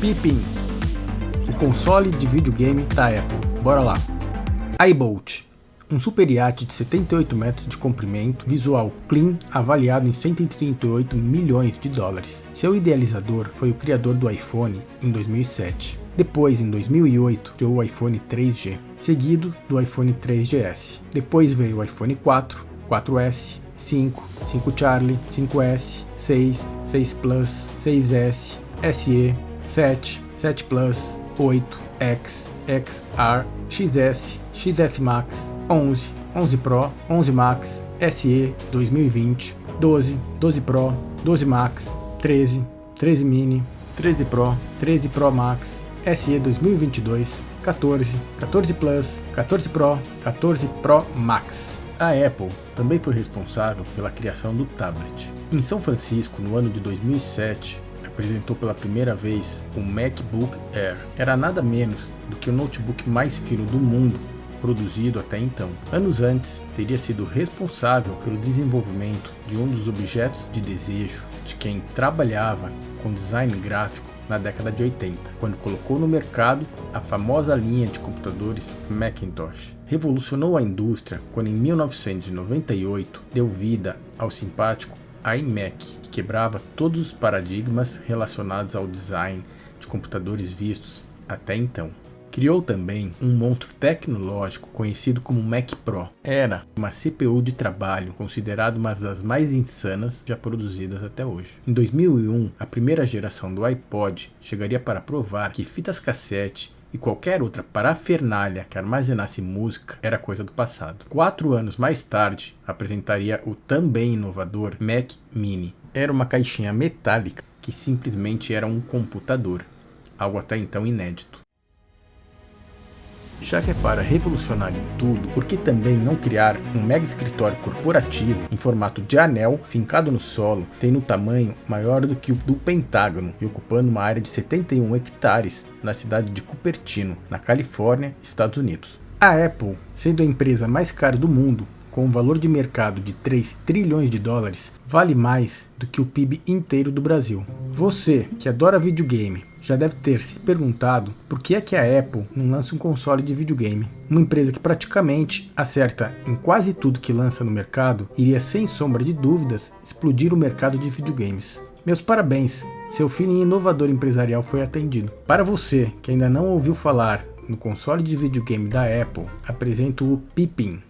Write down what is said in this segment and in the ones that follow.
Pippin, o console de videogame da Apple. Bora lá. iBolt, um super iate de 78 metros de comprimento, visual clean, avaliado em 138 milhões de dólares. Seu idealizador foi o criador do iPhone em 2007. Depois, em 2008, criou o iPhone 3G, seguido do iPhone 3GS. Depois veio o iPhone 4, 4S, 5, 5 Charlie, 5S, 6, 6 Plus, 6S, SE, 7, 7 Plus, 8, X, XR, XS, XS Max, 11, 11 Pro, 11 Max, SE 2020, 12, 12 Pro, 12 Max, 13, 13 Mini, 13 Pro, 13 Pro Max, SE 2022, 14, 14 Plus, 14 Pro, 14 Pro Max. A Apple também foi responsável pela criação do tablet. Em São Francisco, no ano de 2007, apresentou pela primeira vez o MacBook Air. Era nada menos do que o notebook mais fino do mundo produzido até então. Anos antes, teria sido responsável pelo desenvolvimento de um dos objetos de desejo de quem trabalhava com design gráfico na década de 80, quando colocou no mercado a famosa linha de computadores Macintosh. Revolucionou a indústria quando em 1998 deu vida ao simpático iMac, que quebrava todos os paradigmas relacionados ao design de computadores vistos até então. Criou também um monstro tecnológico conhecido como Mac Pro. Era uma CPU de trabalho considerada uma das mais insanas já produzidas até hoje. Em 2001, a primeira geração do iPod chegaria para provar que fitas cassete e qualquer outra parafernália que armazenasse música era coisa do passado. 4 anos mais tarde, apresentaria o também inovador Mac Mini. Era uma caixinha metálica que simplesmente era um computador, algo até então inédito. Já que é para revolucionar em tudo, por que também não criar um mega escritório corporativo em formato de anel, fincado no solo, tendo um tamanho maior do que o do Pentágono e ocupando uma área de 71 hectares na cidade de Cupertino, na Califórnia, Estados Unidos? A Apple, sendo a empresa mais cara do mundo, com um valor de mercado de 3 trilhões de dólares, vale mais do que o PIB inteiro do Brasil. Você, que adora videogame, já deve ter se perguntado por que é que a Apple não lança um console de videogame. Uma empresa que praticamente acerta em quase tudo que lança no mercado, iria sem sombra de dúvidas explodir o mercado de videogames. Meus parabéns, seu feeling inovador empresarial foi atendido. Para você que ainda não ouviu falar no console de videogame da Apple, apresento o Pippin.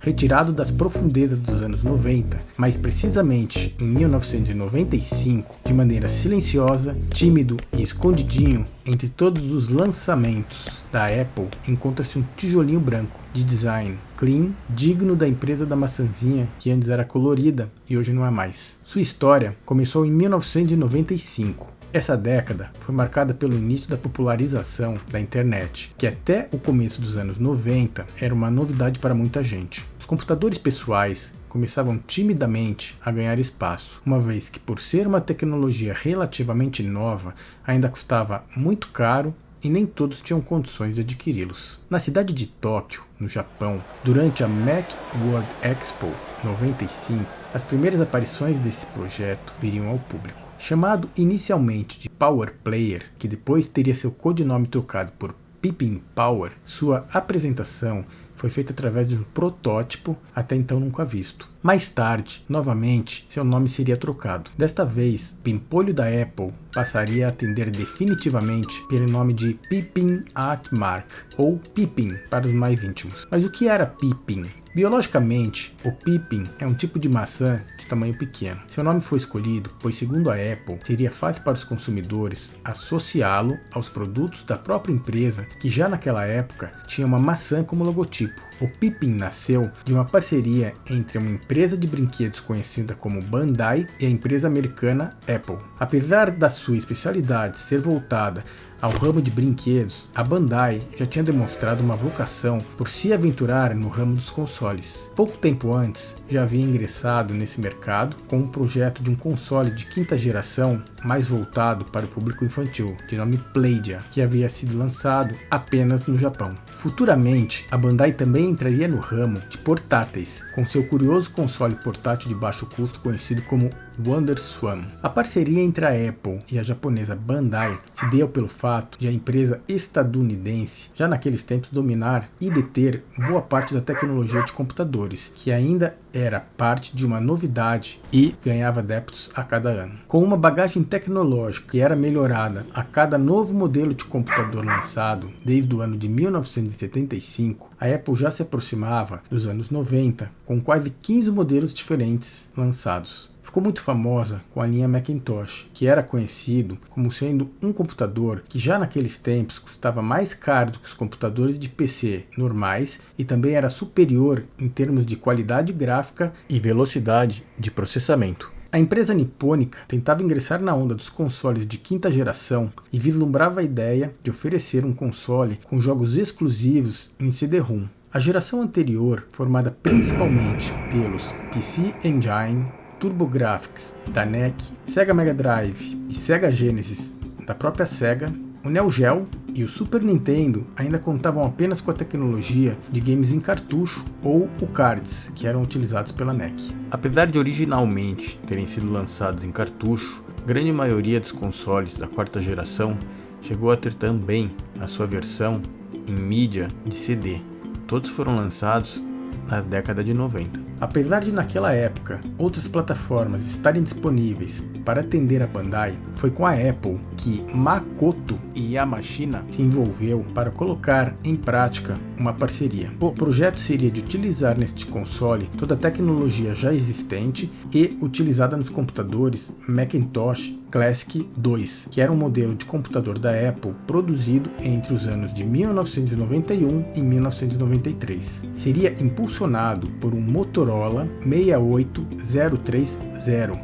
Retirado das profundezas dos anos 90, mais precisamente em 1995, de maneira silenciosa, tímido e escondidinho, entre todos os lançamentos da Apple, encontra-se um tijolinho branco, de design clean, digno da empresa da maçãzinha que antes era colorida e hoje não é mais. Sua história começou em 1995. Essa década foi marcada pelo início da popularização da internet, que até o começo dos anos 90 era uma novidade para muita gente. Os computadores pessoais começavam timidamente a ganhar espaço, uma vez que, por ser uma tecnologia relativamente nova, ainda custava muito caro e nem todos tinham condições de adquiri-los. Na cidade de Tóquio, no Japão, durante a Macworld Expo 95, as primeiras aparições desse projeto viriam ao público. Chamado inicialmente de Power Player, que depois teria seu codinome trocado por Pippin Power, sua apresentação foi feita através de um protótipo até então nunca visto. Mais tarde, novamente, seu nome seria trocado. Desta vez, o pimpolho da Apple passaria a atender definitivamente pelo nome de Pippin Atmark, ou Pippin para os mais íntimos. Mas o que era Pippin? Biologicamente, o Pippin é um tipo de maçã de tamanho pequeno. Seu nome foi escolhido pois, segundo a Apple, seria fácil para os consumidores associá-lo aos produtos da própria empresa, que já naquela época tinha uma maçã como logotipo. O Pippin nasceu de uma parceria entre uma empresa de brinquedos conhecida como Bandai e a empresa americana Apple. Apesar da sua especialidade ser voltada ao ramo de brinquedos, a Bandai já tinha demonstrado uma vocação por se aventurar no ramo dos consoles. Pouco tempo antes, já havia ingressado nesse mercado com um projeto de um console de quinta geração mais voltado para o público infantil, de nome Playdia, que havia sido lançado apenas no Japão. Futuramente, a Bandai também entraria no ramo de portáteis, com seu curioso console portátil de baixo custo conhecido como WonderSwan. A parceria entre a Apple e a japonesa Bandai se deu pelo fato de a empresa estadunidense, já naqueles tempos, dominar e deter boa parte da tecnologia de computadores, que ainda era parte de uma novidade e ganhava adeptos a cada ano. Com uma bagagem tecnológica que era melhorada a cada novo modelo de computador lançado desde o ano de 1975, a Apple já se aproximava dos anos 90, com quase 15 modelos diferentes lançados. Ficou muito famosa com a linha Macintosh, que era conhecido como sendo um computador que já naqueles tempos custava mais caro do que os computadores de PC normais e também era superior em termos de qualidade gráfica e velocidade de processamento. A empresa nipônica tentava ingressar na onda dos consoles de quinta geração e vislumbrava a ideia de oferecer um console com jogos exclusivos em CD-ROM. A geração anterior, formada principalmente pelos PC Engine, TurboGrafx da NEC, Sega Mega Drive e Sega Genesis da própria Sega, o Neo Geo e o Super Nintendo ainda contavam apenas com a tecnologia de games em cartucho ou o cards, que eram utilizados pela NEC. Apesar de originalmente terem sido lançados em cartucho, a grande maioria dos consoles da quarta geração chegou a ter também a sua versão em mídia de CD. Todos foram lançados na década de 90. Apesar de naquela época outras plataformas estarem disponíveis para atender a Bandai, foi com a Apple que Makoto Yamashina se envolveu para colocar em prática uma parceria. O projeto seria de utilizar neste console toda a tecnologia já existente e utilizada nos computadores Macintosh Classic 2, que era um modelo de computador da Apple produzido entre os anos de 1991 e 1993. Seria impulsionado por um Motorola 68030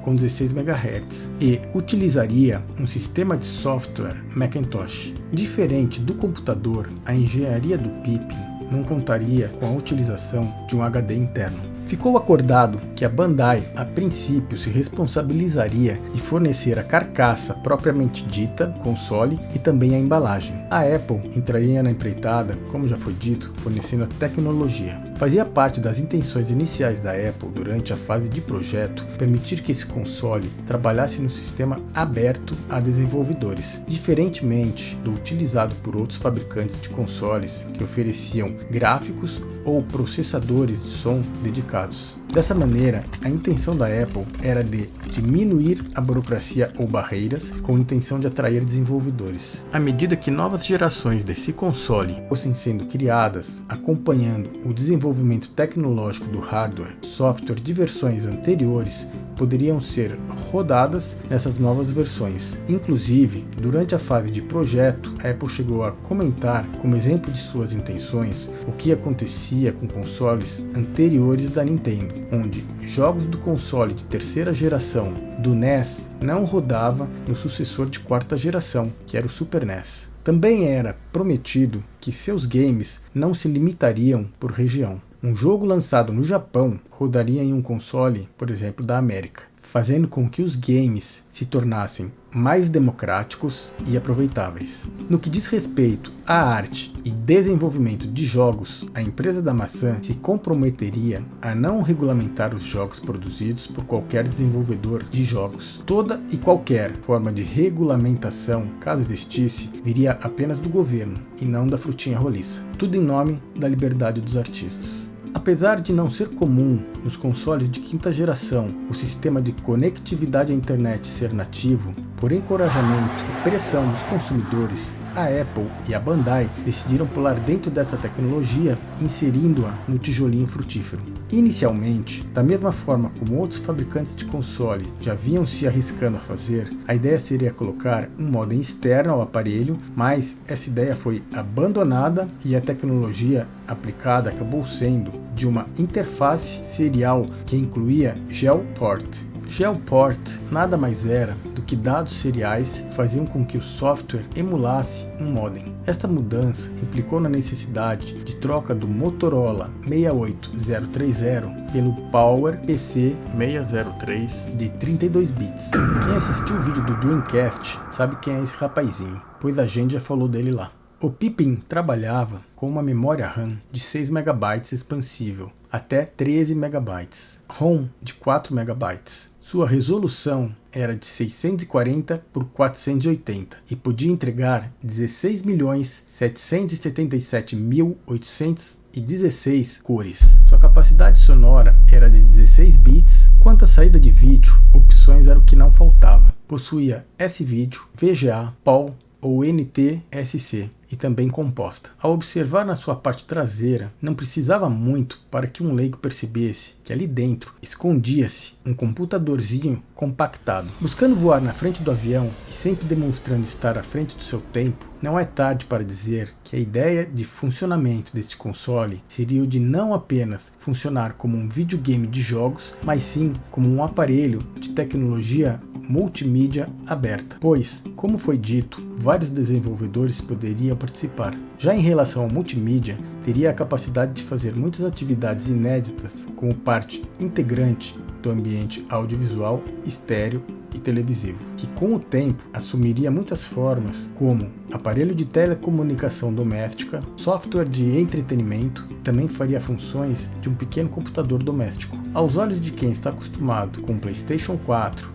com 16 MHz e utilizaria um sistema de software Macintosh. Diferente do computador, a engenharia do Pippin não contaria com a utilização de um HD interno. Ficou acordado que a Bandai, a princípio, se responsabilizaria de fornecer a carcaça propriamente dita, console, e também a embalagem. A Apple entraria na empreitada, como já foi dito, fornecendo a tecnologia. Fazia parte das intenções iniciais da Apple durante a fase de projeto permitir que esse console trabalhasse no sistema aberto a desenvolvedores, diferentemente do utilizado por outros fabricantes de consoles que ofereciam gráficos ou processadores de som dedicados. Dessa maneira, a intenção da Apple era de diminuir a burocracia ou barreiras com a intenção de atrair desenvolvedores. À medida que novas gerações desse console fossem sendo criadas, acompanhando o desenvolvimento tecnológico do hardware, software de versões anteriores poderiam ser rodadas nessas novas versões. Inclusive, durante a fase de projeto, a Apple chegou a comentar, como exemplo de suas intenções, o que acontecia com consoles anteriores da Nintendo, onde jogos do console de terceira geração do NES não rodava no sucessor de quarta geração, que era o Super NES. Também era prometido que seus games não se limitariam por região. Um jogo lançado no Japão rodaria em um console, por exemplo, da América, fazendo com que os games se tornassem mais democráticos e aproveitáveis. No que diz respeito à arte e desenvolvimento de jogos, a empresa da maçã se comprometeria a não regulamentar os jogos produzidos por qualquer desenvolvedor de jogos. Toda e qualquer forma de regulamentação, caso existisse, viria apenas do governo e não da frutinha roliça. Tudo em nome da liberdade dos artistas. Apesar de não ser comum nos consoles de quinta geração o sistema de conectividade à internet ser nativo, por encorajamento e pressão dos consumidores, a Apple e a Bandai decidiram pular dentro dessa tecnologia, inserindo-a no tijolinho frutífero. Inicialmente, da mesma forma como outros fabricantes de console já vinham se arriscando a fazer, a ideia seria colocar um modem externo ao aparelho, mas essa ideia foi abandonada e a tecnologia aplicada acabou sendo de uma interface serial que incluía GeoPort. GeoPort nada mais era do que dados seriais que faziam com que o software emulasse um modem. Esta mudança implicou na necessidade de troca do Motorola 68030 pelo PowerPC 603 de 32 bits. Quem assistiu o vídeo do Dreamcast sabe quem é esse rapazinho, pois a gente já falou dele lá. O Pippin trabalhava com uma memória RAM de 6 MB expansível até 13 MB, ROM de 4 MB, Sua resolução era de 640 por 480 e podia entregar 16.777.816 cores. Sua capacidade sonora era de 16 bits. Quanto à saída de vídeo, opções era o que não faltava. Possuía S-Video, VGA, PAL ou NTSC e também composta. Ao observar na sua parte traseira, não precisava muito para que um leigo percebesse que ali dentro escondia-se um computadorzinho compactado. Buscando voar na frente do avião e sempre demonstrando estar à frente do seu tempo, não é tarde para dizer que a ideia de funcionamento deste console seria o de não apenas funcionar como um videogame de jogos, mas sim como um aparelho de tecnologia multimídia aberta, pois, como foi dito, vários desenvolvedores poderiam participar. Já em relação ao multimídia, teria a capacidade de fazer muitas atividades inéditas como parte integrante do ambiente audiovisual, estéreo e televisivo, que com o tempo assumiria muitas formas, como aparelho de telecomunicação doméstica, software de entretenimento, também faria funções de um pequeno computador doméstico. Aos olhos de quem está acostumado com PlayStation 4,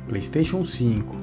PlayStation 5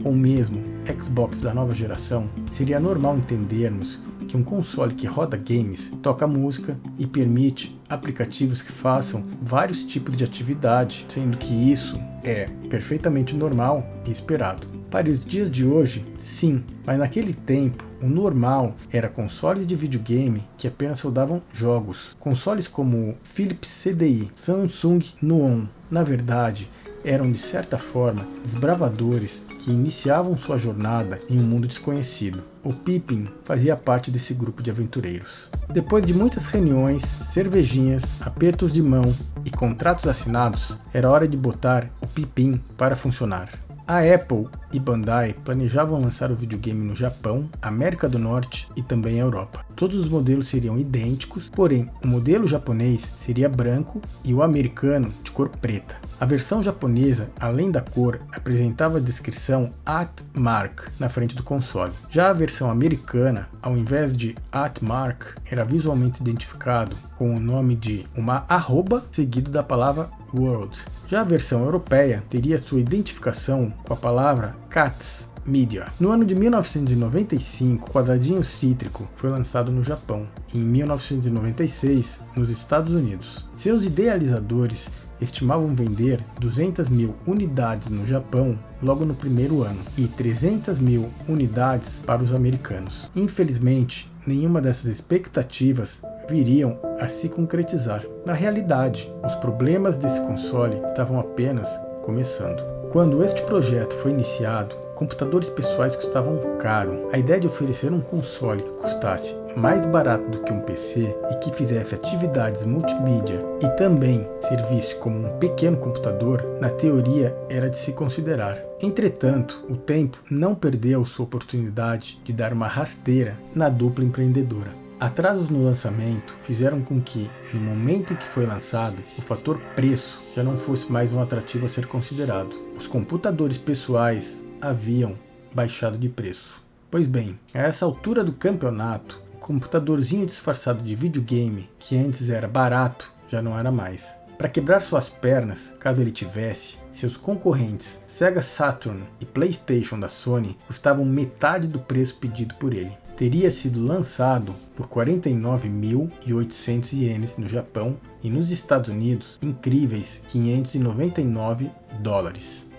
ou mesmo Xbox da nova geração, seria normal entendermos que um console que roda games, toca música e permite aplicativos que façam vários tipos de atividade, sendo que isso é perfeitamente normal e esperado. Para os dias de hoje, sim, mas naquele tempo, o normal era consoles de videogame que apenas rodavam jogos. Consoles como Philips CDI, Samsung Nuon, na verdade, eram de certa forma desbravadores que iniciavam sua jornada em um mundo desconhecido. O Pippin fazia parte desse grupo de aventureiros. Depois de muitas reuniões, cervejinhas, apertos de mão e contratos assinados, era hora de botar o Pippin para funcionar. A Apple e Bandai planejavam lançar o videogame no Japão, América do Norte e também Europa. Todos os modelos seriam idênticos, porém o modelo japonês seria branco e o americano de cor preta. A versão japonesa, além da cor, apresentava a descrição @mark na frente do console. Já a versão americana, ao invés de @mark, era visualmente identificado com o nome de uma arroba seguido da palavra World. Já a versão europeia teria sua identificação com a palavra CATS Media. No ano de 1995, o quadradinho cítrico foi lançado no Japão e em 1996 nos Estados Unidos. Seus idealizadores estimavam vender 200 mil unidades no Japão logo no primeiro ano e 300 mil unidades para os americanos. Infelizmente, nenhuma dessas expectativas viriam a se concretizar. Na realidade, os problemas desse console estavam apenas começando. Quando este projeto foi iniciado, computadores pessoais custavam caro. A ideia de oferecer um console que custasse mais barato do que um PC e que fizesse atividades multimídia e também servisse como um pequeno computador, na teoria era de se considerar. Entretanto, o tempo não perdeu sua oportunidade de dar uma rasteira na dupla empreendedora. Atrasos no lançamento fizeram com que, no momento em que foi lançado, o fator preço já não fosse mais um atrativo a ser considerado. Os computadores pessoais haviam baixado de preço. Pois bem, a essa altura do campeonato, o computadorzinho disfarçado de videogame, que antes era barato, já não era mais. Para quebrar suas pernas, caso ele tivesse, seus concorrentes Sega Saturn e PlayStation da Sony custavam metade do preço pedido por ele. Teria sido lançado por 49.800 ienes no Japão e nos Estados Unidos incríveis $599.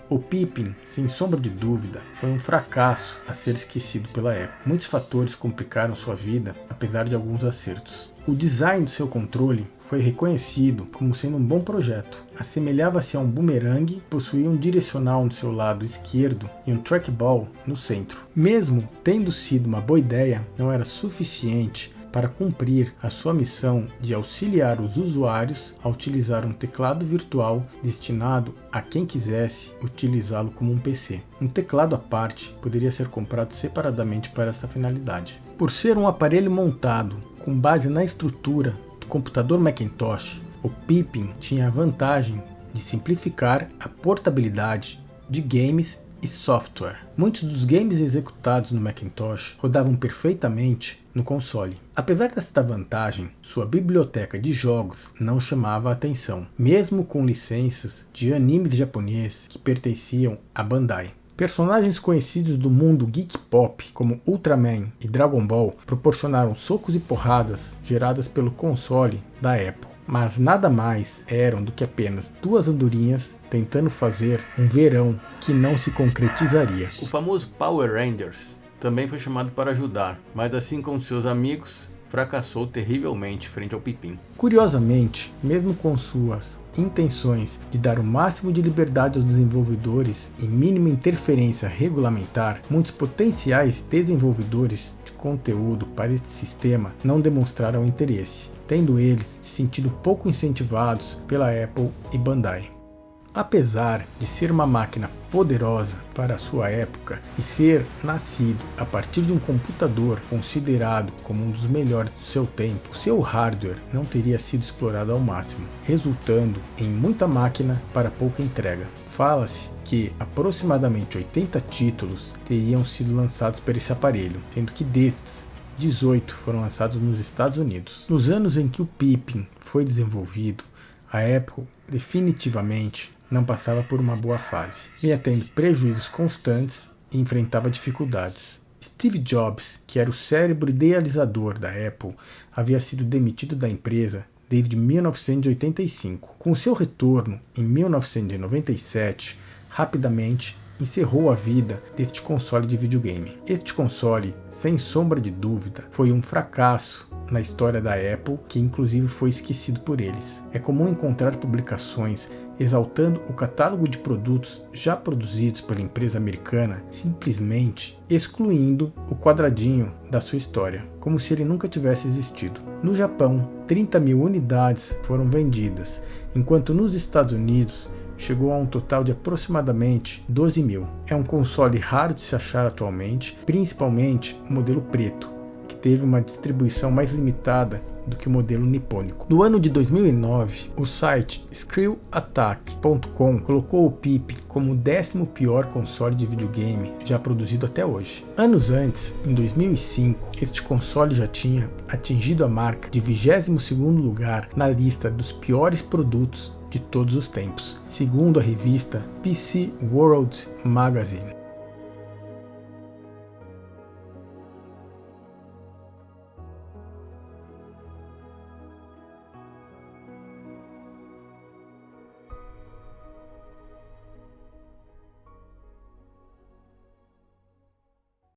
O Pippin, sem sombra de dúvida, foi um fracasso a ser esquecido pela Apple. Muitos fatores complicaram sua vida, apesar de alguns acertos. O design do seu controle foi reconhecido como sendo um bom projeto. Assemelhava-se a um boomerang, possuía um direcional no seu lado esquerdo e um trackball no centro. Mesmo tendo sido uma boa ideia, não era suficiente para cumprir a sua missão de auxiliar os usuários a utilizar um teclado virtual destinado a quem quisesse utilizá-lo como um PC. Um teclado à parte poderia ser comprado separadamente para essa finalidade. Por ser um aparelho montado com base na estrutura do computador Macintosh, o Pippin tinha a vantagem de simplificar a portabilidade de games e software. Muitos dos games executados no Macintosh rodavam perfeitamente no console. Apesar desta vantagem, sua biblioteca de jogos não chamava a atenção, mesmo com licenças de animes japoneses que pertenciam à Bandai. Personagens conhecidos do mundo geek pop, como Ultraman e Dragon Ball, proporcionaram socos e porradas geradas pelo console da Apple. Mas nada mais eram do que apenas duas andorinhas tentando fazer um verão que não se concretizaria. O famoso Power Rangers também foi chamado para ajudar, mas assim como seus amigos, fracassou terrivelmente frente ao Pipim. Curiosamente, mesmo com suas intenções de dar o máximo de liberdade aos desenvolvedores e mínima interferência regulamentar, muitos potenciais desenvolvedores de conteúdo para este sistema não demonstraram interesse, tendo eles se sentido pouco incentivados pela Apple e Bandai. Apesar de ser uma máquina poderosa para a sua época e ser nascido a partir de um computador considerado como um dos melhores do seu tempo, seu hardware não teria sido explorado ao máximo, resultando em muita máquina para pouca entrega. Fala-se que aproximadamente 80 títulos teriam sido lançados por esse aparelho, sendo que destes 18 foram lançados nos Estados Unidos. Nos anos em que o Pippin foi desenvolvido, a Apple definitivamente não passava por uma boa fase, vinha tendo prejuízos constantes e enfrentava dificuldades. Steve Jobs, que era o cérebro idealizador da Apple, havia sido demitido da empresa desde 1985. Com seu retorno em 1997, rapidamente encerrou a vida deste console de videogame. Este console, sem sombra de dúvida, foi um fracasso na história da Apple, que inclusive foi esquecido por eles. É comum encontrar publicações exaltando o catálogo de produtos já produzidos pela empresa americana, simplesmente excluindo o quadradinho da sua história, como se ele nunca tivesse existido. No Japão, 30.000 unidades foram vendidas, enquanto nos Estados Unidos chegou a um total de aproximadamente 12.000. É um console raro de se achar atualmente, principalmente o modelo preto, que teve uma distribuição mais limitada do que o modelo nipônico. No ano de 2009, o site ScrewAttack.com colocou o Pippin como o 10º pior console de videogame já produzido até hoje. Anos antes, em 2005, este console já tinha atingido a marca de 22º lugar na lista dos piores produtos de todos os tempos, segundo a revista PC World Magazine.